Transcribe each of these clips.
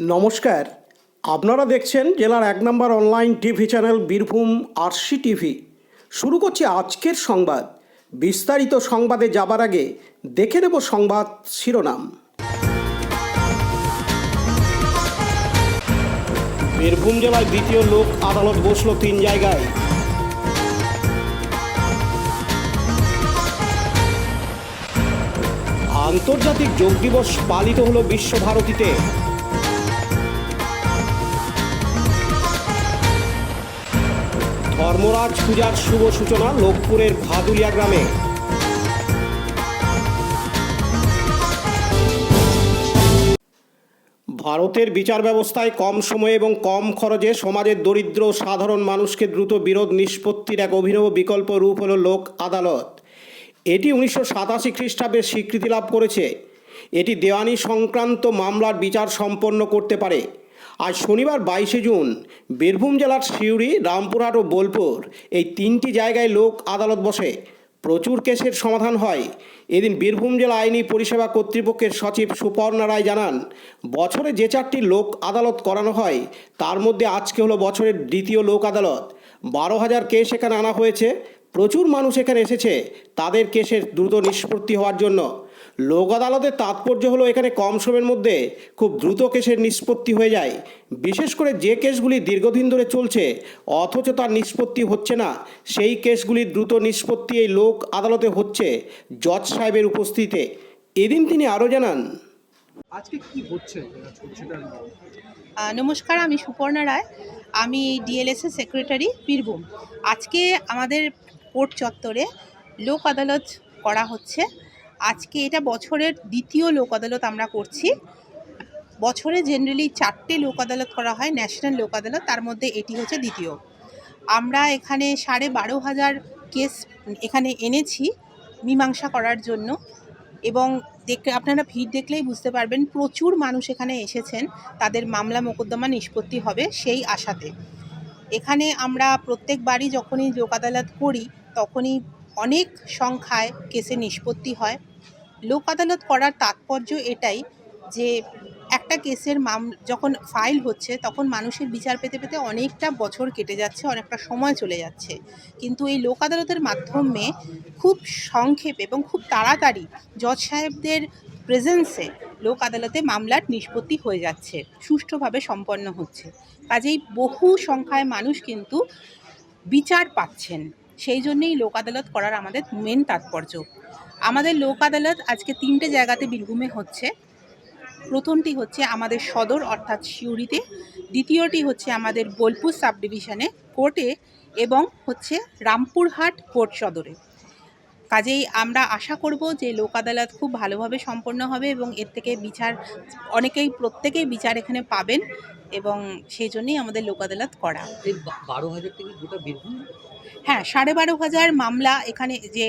নমস্কার, আপনারা দেখছেন জেলার ১ নম্বর online TV channel Birbhum RC TV. শুরু করছি আজকের সংবাদ। বিস্তারিত সংবাদে যাবার আগে দেখে নেব সংবাদ শিরোনাম। বীরভূম জেলায় দ্বিতীয় লোক আদালত বসল ৩ জায়গায়। আন্তর্জাতিক যোগ দিবস পালিত হল বিশ্বভারতীতে। ধর্মরাজ পূজার শুভ সূচনা লোকপুরের ভাদুলিয়া গ্রামে। ভারতের বিচার ব্যবস্থায় কম সময়ে এবং কম খরচে সমাজের দরিদ্র সাধারণ মানুষকে দ্রুত বিরোধ নিষ্পত্তির এক অভিনব বিকল্প রূপ হল লোক আদালত। এটি ১৯৮৭ খ্রিস্টাব্দে স্বীকৃতি লাভ করেছে। এটি দেওয়ানি সংক্রান্ত মামলার বিচার সম্পন্ন করতে পারে। আজ শনিবার ২২শে জুন বীরভূম জেলার সিউড়ি, রামপুরহাট ও বোলপুর এই ৩টি জায়গায় লোক আদালত বসে। প্রচুর কেসের সমাধান হয়। এদিন বীরভূম জেলা আইনি পরিষেবা কর্তৃপক্ষের সচিব সুপর্ণা রায় জানান, বছরে যে ৪টি লোক আদালত করানো হয় তার মধ্যে আজকে হলো বছরের দ্বিতীয় লোক আদালত। ১২,০০০ কেস এখানে আনা হয়েছে। প্রচুর মানুষ এখানে এসেছে তাদের কেসের দ্রুত নিষ্পত্তি হওয়ার জন্য। লোক আদালতের তাৎপর্য হলো এখানে কম সময়ের মধ্যে খুব দ্রুত কেসের নিষ্পত্তি হয়ে যায়। বিশেষ করে যে কেসগুলি দীর্ঘদিন ধরে চলছে অথচ তার নিষ্পত্তি হচ্ছে না, সেই কেসগুলির দ্রুত নিষ্পত্তি এই লোক আদালতে হচ্ছে জজ সাহেবের উপস্থিতিতে। এদিন তিনি আরও জানান, আজকে কি হচ্ছে। নমস্কার, আমি সুপর্ণা রায়, আমি ডিএলএসএ সেক্রেটারি বীরভূম। আজকে আমাদের কোর্ট চত্বরে লোক আদালত করা হচ্ছে। আজকে এটা বছরের দ্বিতীয় লোক আদালত আমরা করছি। বছরে জেনারেলি 4টে লোক আদালত করা হয়, ন্যাশনাল লোক আদালত, তার মধ্যে এটি হচ্ছে দ্বিতীয়। আমরা এখানে ১২,৫০০ কেস এখানে এনেছি মীমাংসা করার জন্য, এবং আপনারা ভিড় দেখলেই বুঝতে পারবেন প্রচুর মানুষ এখানে এসেছেন, তাদের মামলা মোকদ্দমা নিষ্পত্তি হবে সেই আশাতে। এখানে আমরা প্রত্যেকবারই যখনই লোক আদালত করি তখনই অনেক সংখ্যায় কেসে নিষ্পত্তি হয়। লোক আদালত করার তাৎপর্য এটাই যে একটা কেসের যখন ফাইল হচ্ছে তখন মানুষের বিচার পেতে পেতে অনেকটা বছর কেটে যাচ্ছে, অনেকটা সময় চলে যাচ্ছে। কিন্তু এই লোক আদালতের মাধ্যমে খুব সংক্ষেপে এবং খুব তাড়াতাড়ি জজ সাহেবদের প্রেজেন্সে লোক আদালতে মামলার নিষ্পত্তি হয়ে যাচ্ছে, সুষ্ঠুভাবে সম্পন্ন হচ্ছে। কাজেই বহু সংখ্যায় মানুষ কিন্তু বিচার পাচ্ছেন। সেই জন্যেই লোক আদালত করার আমাদের মেন তাৎপর্য। আমাদের লোক আদালত আজকে 3টে জায়গাতে বীরভূমে হচ্ছে। প্রথমটি হচ্ছে আমাদের সদর অর্থাৎ সিউড়িতে, দ্বিতীয়টি হচ্ছে আমাদের বোলপুর সাব ডিভিশনে কোর্টে, এবং হচ্ছে রামপুরহাট কোর্ট সদরে। কাজেই আমরা আশা করব যে লোক আদালত খুব ভালোভাবে সম্পন্ন হবে এবং এর থেকে বিচার প্রত্যেকেই বিচার এখানে পাবেন, এবং সেই জন্যই আমাদের লোক আদালত করা। ১২,০০০ থেকে গোটা বীরভূম? হ্যাঁ, ১২,৫০০ মামলা এখানে যে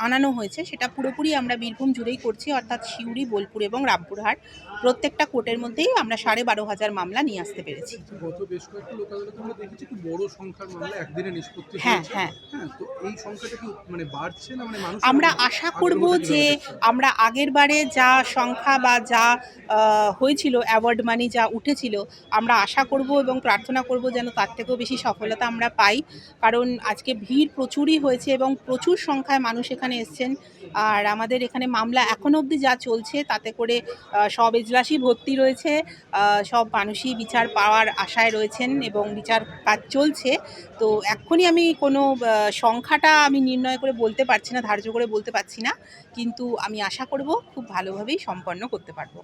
আনানো হয়েছে সেটা পুরোপুরি আমরা বীরভূম জুড়েই করছি, অর্থাৎ সিউড়ি, বোলপুর এবং রামপুরহাট প্রত্যেকটা কোর্টের মধ্যেই আমরা ১২,৫০০ মামলা নিয়ে আসতে পেরেছি। গত বেশ কয়েকটা লোক আদালতে আমরা দেখেছি খুব বড় সংখ্যার মামলা একদিনে নিষ্পত্তি হয়েছে। হ্যাঁ, তো এই সংখ্যাটা কি বাড়ছে না? মানুষ আমরা আশা করব যে আমরা আগের বারে যা সংখ্যা বা যা হয়েছিল, অ্যাওয়ার্ড মানি যা উঠেছিল, আমরা আশা করব এবং প্রার্থনা করব যেন তার থেকেও বেশি সফলতা আমরা পাই। কারণ আজকে ভিড় প্রচুরই হয়েছে এবং প্রচুর সংখ্যায় মানুষ এখানে এসছেন। আর আমাদের এখানে মামলা এখনও অবধি যা চলছে তাতে করে সব এজলাসই ভর্তি রয়েছে, সব মানুষই বিচার পাওয়ার আশায় রয়েছেন এবং বিচার কাজ চলছে। তো এক্ষুনি আমি কোনো সংখ্যাটা আমি নির্ণয় করে বলতে পারছি না, ধার্য করে বলতে পারছি না, কিন্তু আমি আশা করব খুব ভালোভাবেই সম্পন্ন করতে পারবো।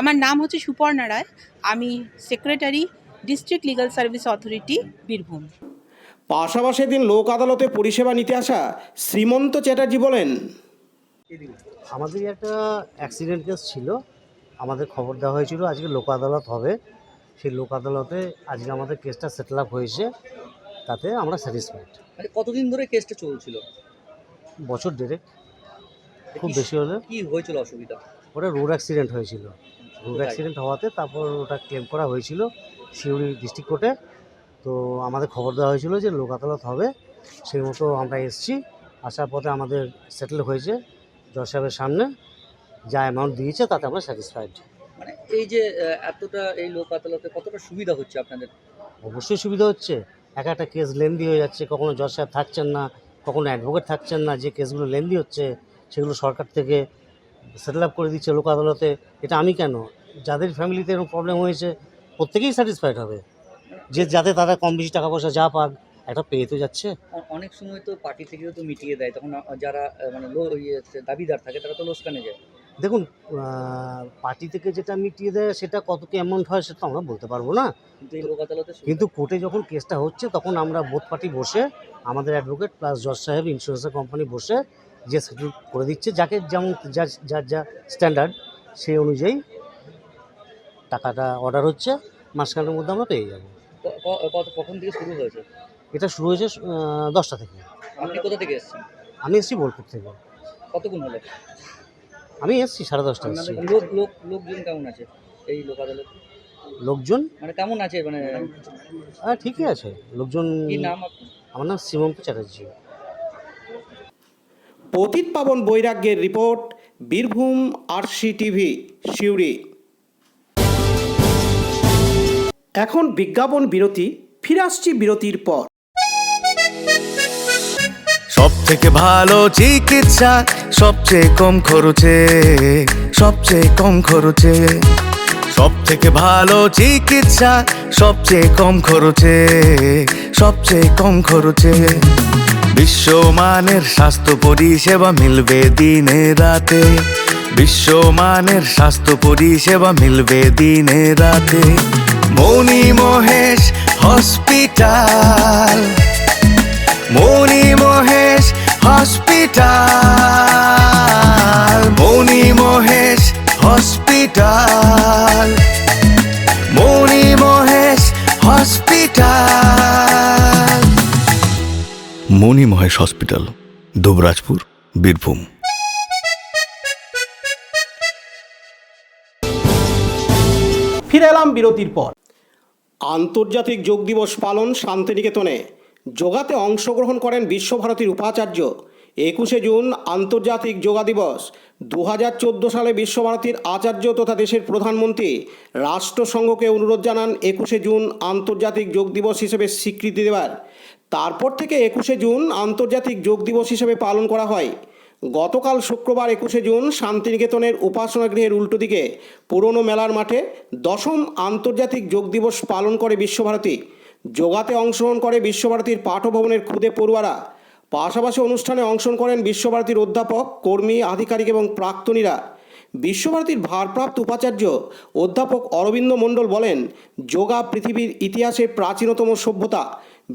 আমার নাম হচ্ছে সুপর্ণা রায়, আমি secretary, district legal service authority, Birbhum. পাশাপাশি দিন লোক আদালতে পরিষেবা নিতে আসা শ্রীমন্ত চ্যাটার্জি বলেন, আমাদের একটা অ্যাক্সিডেন্ট কেস ছিল, আমাদের খবর দেওয়া হয়েছিল আজকে লোক আদালত হবে। সেই লোক আদালতে আজকে আমাদের কেসটা সেটেল আপ হয়েছে, তাতে আমরা স্যাটিসফাইড। কতদিন ধরে কেসটা চলছিল? বছর দেড়েক, খুব বেশি হলে। কি হয়েছিল অসুবিধা? ওটা রোড অ্যাক্সিডেন্ট হয়েছিল। রোড অ্যাক্সিডেন্ট হওয়াতে তারপর ওটা ক্লেম করা হয়েছিল সিউড়ি ডিস্ট্রিক্ট কোর্টে। তো আমাদের খবর দেওয়া হয়েছিল যে লোক আদালত হবে, সেই মতো আমরা এসেছি। আসার পথে আমাদের সেটেল হয়েছে জজ সাহেবের সামনে, যা অ্যামাউন্ট দিয়েছে তাতে আমরা স্যাটিসফাইড। এই যে এতটা এই লোক আদালতে কতটা সুবিধা হচ্ছে আপনাদের? অবশ্যই সুবিধা হচ্ছে। এক একটা কেস লেন্দি হয়ে যাচ্ছে, কখনো জজ সাহেব থাকছেন না, কখনো অ্যাডভোকেট থাকছেন না, যে কেসগুলো লেন্দি হচ্ছে সেগুলো সরকার থেকে সেটেল আপ করে দিচ্ছে লোক আদালতে। এটা আমি কেন, যাদের ফ্যামিলিতে এরকম প্রবলেম হয়েছে প্রত্যেকেই স্যাটিসফাইড হবে, যে যাতে তারা কম বেশি টাকা পয়সা যা পাক একটা পেয়ে তো যাচ্ছে। অনেক সময় তো পার্টি থেকেও তো মিটিয়ে দেয়, তখন যারা মানে দাবিদার থাকে তারা তো লোসকানে যায়। দেখুন, পার্টি থেকে যেটা মিটিয়ে দেয় সেটা কত কি অ্যামাউন্ট হয় সেটা আমরা বলতে পারবো না, কিন্তু এই লোক আদালতে কিন্তু কোর্টে যখন কেসটা হচ্ছে তখন আমরা বোথ পার্টি বসে, আমাদের অ্যাডভোকেট প্লাস জজ সাহেব, ইন্স্যুরেন্সের কোম্পানি বসে যে সেটেল করে দিচ্ছে, যাকে যেমন যার যা স্ট্যান্ডার্ড সেই অনুযায়ী টাকাটা অর্ডার হচ্ছে, মাসখানেকের মধ্যে আমরা পেয়ে যাবো। কখন থেকে শুরু হয়েছে? এটা শুরু হয়েছে 10টা থেকে। আপনি কোথা থেকে এসেছেন? আমি এসেছি বোলপুর থেকে। কতক্ষণ হলো? আমি এসেছি 10:30 এসেছি। লোকজন কেমন আছে এই লোক আদালতে? লোকজন মানে কেমন আছে মানে? ঠিকই আছে লোকজন। কি নাম আপনার? আমার নাম শ্রীমন্ত চ্যাটার্জি। পতিত পাবন বৈরাগ্যের report, Birbhum RC TV, Suri. এখন বিজ্ঞাপন বিরতি, ফিরে আসছি বিরতির পর। সব থেকে ভালো চিকিৎসা, সবচেয়ে কম খরচে, সবচেয়ে কম খরচে। সব থেকে ভালো চিকিৎসা, সবচেয়ে কম খরচে, সবচেয়ে কম খরচে। বিশ্বমানের স্বাস্থ্য পরিষেবা মিলবে দিনে রাতে, বিশ্বমানের স্বাস্থ্য পরিষেবা মিলবে দিনে রাতে। মণি মহেশ হসপিটাল, মণি মহেশ হসপিটাল, মণি মহেশ হসপিটাল, মণি মহেশ হসপিটাল। মণি মহেশ হসপিটাল, দুবরাজপুর, বীরভূম। ফিরে এলাম বিরতির পর। আন্তর্জাতিক যোগ দিবস পালন শান্তিনিকেতনে। যোগাতে অংশগ্রহণ করেন বিশ্বভারতীর উপাচার্য। 21শে জুন আন্তর্জাতিক যোগা দিবস। 2014 সালে বিশ্বভারতীর আচার্য তথা দেশের প্রধানমন্ত্রী রাষ্ট্রসংঘকে অনুরোধ জানান 21শে জুন আন্তর্জাতিক যোগ দিবস হিসেবে স্বীকৃতি দেওয়ার। তারপর থেকে 21শে জুন আন্তর্জাতিক যোগ দিবস হিসেবে পালন করা হয়। গতকাল শুক্রবার 21শে জুন শান্তিনিকেতনের উপাসনা গৃহের উল্টো দিকে পুরনো মেলার মাঠে 10ম আন্তর্জাতিক যোগ দিবস পালন করে বিশ্বভারতী। যোগাতে অংশগ্রহণ করে বিশ্বভারতীর পাঠভবনের খুদে পড়ুয়ারা। পাশাপাশি অনুষ্ঠানে অংশগ্রহণ করেন বিশ্বভারতীর অধ্যাপক, কর্মী, আধিকারিক এবং প্রাক্তনীরা। বিশ্বভারতীর ভারপ্রাপ্ত উপাচার্য অধ্যাপক অরবিন্দ মণ্ডল বলেন, যোগা পৃথিবীর ইতিহাসে প্রাচীনতম সভ্যতা।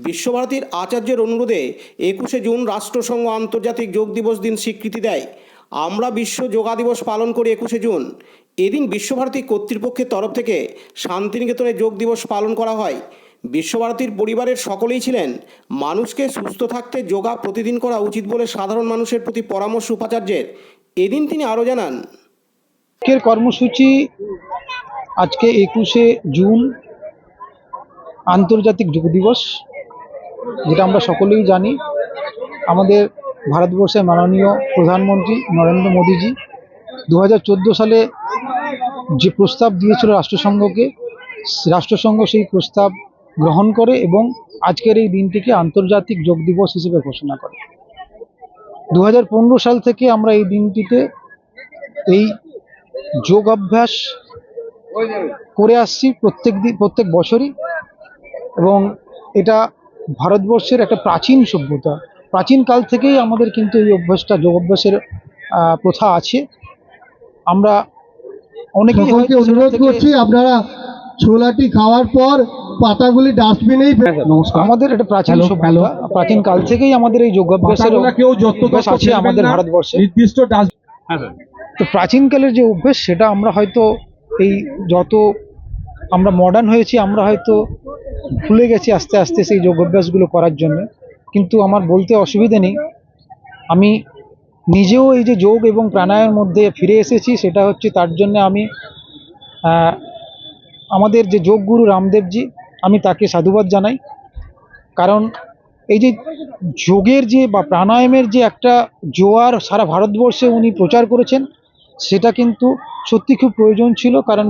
বিশ্বভারতীর আচার্যের অনুরোধে 21শে জুন রাষ্ট্রসংঘ আন্তর্জাতিক যোগ দিবস দিন স্বীকৃতি দেয়। আমরা বিশ্ব যোগা দিবস পালন করি 21শে জুন। এদিন বিশ্বভারতী কর্তৃপক্ষের তরফ থেকে শান্তিনিকেতনে যোগ দিবস পালন করা হয়। বিশ্বভারতীর পরিবারের সকলেই ছিলেন। মানুষকে সুস্থ থাকতে যোগা প্রতিদিন করা উচিত বলে সাধারণ মানুষের প্রতি পরামর্শ উপাচার্যের। এদিন তিনি আরও জানান, আজকের কর্মসূচি আজকে 21শে জুন আন্তর্জাতিক যোগ দিবস, যেটা আমরা সকলেই জানি। আমাদের ভারতবর্ষের মাননীয় প্রধানমন্ত্রী নরেন্দ্র মোদীজি 2014 সালে যে প্রস্তাব দিয়েছিল রাষ্ট্রসংঘকে, রাষ্ট্রসংঘ সেই প্রস্তাব গ্রহণ করে এবং আজকের এই দিনটিকে আন্তর্জাতিক যোগ দিবস হিসেবে ঘোষণা করে। 2015 সাল থেকে আমরা এই দিনটিতে এই যোগ অভ্যাস করে আসছি প্রত্যেক বছরই, এবং এটা ভারতবর্ষের একটা প্রাচীন সভ্যতা। প্রাচীনকাল থেকেই আমাদের কিন্তু এই অভ্যাসটা, যোগ অভ্যাসের প্রথা আছে। আমরা অনেকেই অনুরোধ করছি আপনারা ছোলাটি খাওয়ার পর পাতাগুলি ডাস্টবিনেই ফেলবেন। আমাদের এটা প্রাচীন সভ্যতা, প্রাচীন কাল থেকেই আমাদের এই যোগাভ্যাসের অভ্যাস আছে আমাদের ভারতবর্ষে। নির্দিষ্ট তো প্রাচীনকালের যে অভ্যাস, সেটা আমরা হয়তো এই যত আমরা মডার্ন হয়েছি, আমরা হয়তো ভুলে গেছি আস্তে আস্তে সেই যোগাভ্যাসগুলো করার জন্য। কিন্তু আমার বলতে অসুবিধে নেই, আমি নিজেও এই যে যোগ এবং প্রাণায়ামের মধ্যে ফিরে এসেছি, সেটা হচ্ছে তার জন্য আমি আমাদের যে যোগগুরু রামদেবজি, আমি তাকে সাধুবাদ জানাই। কারণ এই যে যোগের যে বা প্রাণায়ামের যে একটা জোয়ার সারা ভারতবর্ষে উনি প্রচার করেছেন, সেটা কিন্তু সত্যি খুব প্রয়োজন ছিল, কারণ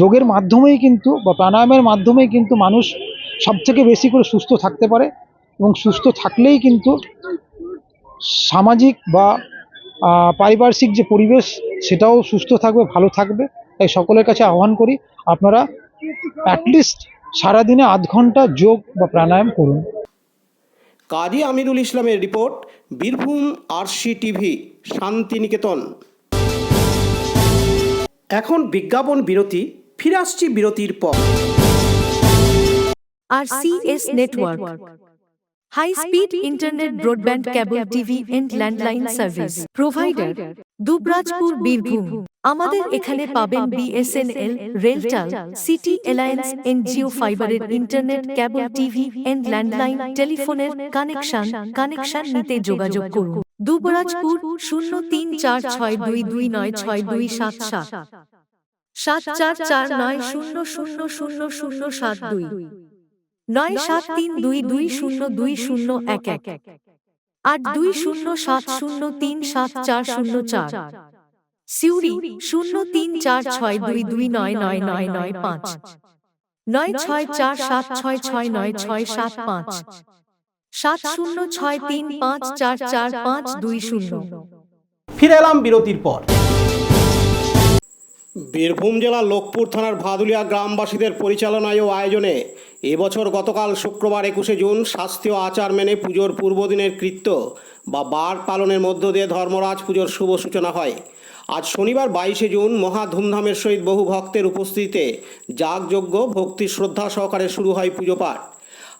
যোগের মাধ্যমেই কিন্তু বা প্রাণায়ামের মাধ্যমেই কিন্তু মানুষ সবথেকে বেশি করে সুস্থ থাকতে পারে, এবং সুস্থ থাকলেই কিন্তু সামাজিক বা পারিপার্শ্বিক যে পরিবেশ সেটাও সুস্থ থাকবে, ভালো থাকবে। তাই সকলের কাছে আহ্বান করি, আপনারা অ্যাটলিস্ট সারাদিনে আধ ঘন্টা যোগ বা প্রাণায়াম করুন। কাজী আমিরুল ইসলামের রিপোর্ট, বীরভূম RCTV, শান্তিনিকেতন। এখন বিজ্ঞাপন বিরতি, ফিরে আসছি বিরতির পর। RCS Network, high speed internet, broadband, cable TV and landline service provider, Dubrajpur, Birbhum. আমাদের এখানে পাবেন BSNL, RailTel, city alliance and Jio ফাইবারের internet, cable TV and landline টেলিফোনের কানেকশন নিতে যোগাযোগ করুন। দুবরাজপুর 034462296277 7449000072 9732202011 8207037404। সিউড়ি 034622999995 9647669675 7063544520। ফিরে এলাম বিরতির পর। বীরভূম জেলার লোকপুর থানার ভাদুলিয়া গ্রামবাসীদের পরিচালনায় ও আয়োজনে এবছর গতকাল শুক্রবার 21শে জুন শাস্ত্রীয় আচার মেনে পুজোর পূর্বদিনের কৃত্য বা বার পালনের মধ্য দিয়ে ধর্মরাজ পুজোর শুভ সূচনা হয়। আজ শনিবার 22শে জুন মহা ধুমধামের সহিত বহু ভক্তের উপস্থিতিতে যাগযজ্ঞ, ভক্তি শ্রদ্ধা সহকারে শুরু হয় পুজো পাঠ।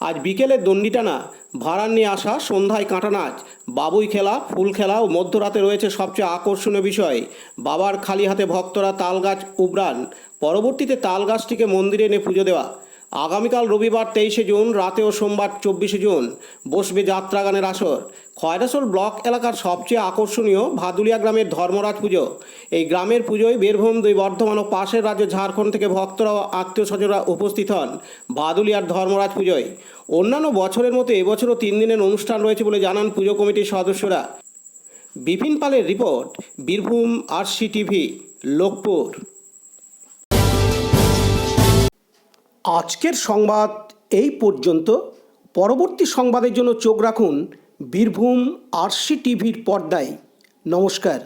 আজ বিকেলে দণ্ডিটানা, ভাড়ার নিয়ে আসা, সন্ধ্যায় কাঁটা নাচ, বাবুই খেলা, ফুল খেলা ও মধ্যরাতে রয়েছে সবচেয়ে আকর্ষণীয় বিষয় বাবার খালি হাতে ভক্তরা তালগাছ উবরান। পরবর্তীতে তালগাছটিকে মন্দিরে এনে পুজো দেওয়া। আগামীকাল রবিবার 23শে জুন রাতে ও সোমবার 24শে জুন বসবে যাত্রাগানের আসর। খয়রাসোল ব্লক এলাকার সবচেয়ে আকর্ষণীয় ভাদুলিয়া গ্রামের ধর্মরাজ পুজো। এই গ্রামের পুজোয় বীরভূম, দুই বর্ধমান ও পাশের রাজ্য ঝাড়খণ্ড থেকে ভক্তরা ও আত্মীয় স্বজনরা উপস্থিত হন ভাদুলিয়ার ধর্মরাজ পুজোয়। অন্যান্য বছরের মতো এবছরও 3 দিনের অনুষ্ঠান রয়েছে বলে জানান পুজো কমিটির সদস্যরা। বিপিন পালের রিপোর্ট, বীরভূম RCTV, লোকপুর। আজকের সংবাদ এই পর্যন্ত। পরবর্তী সংবাদের জন্য চোখ রাখুন বীরভূম RCTVর পর্দায়। নমস্কার।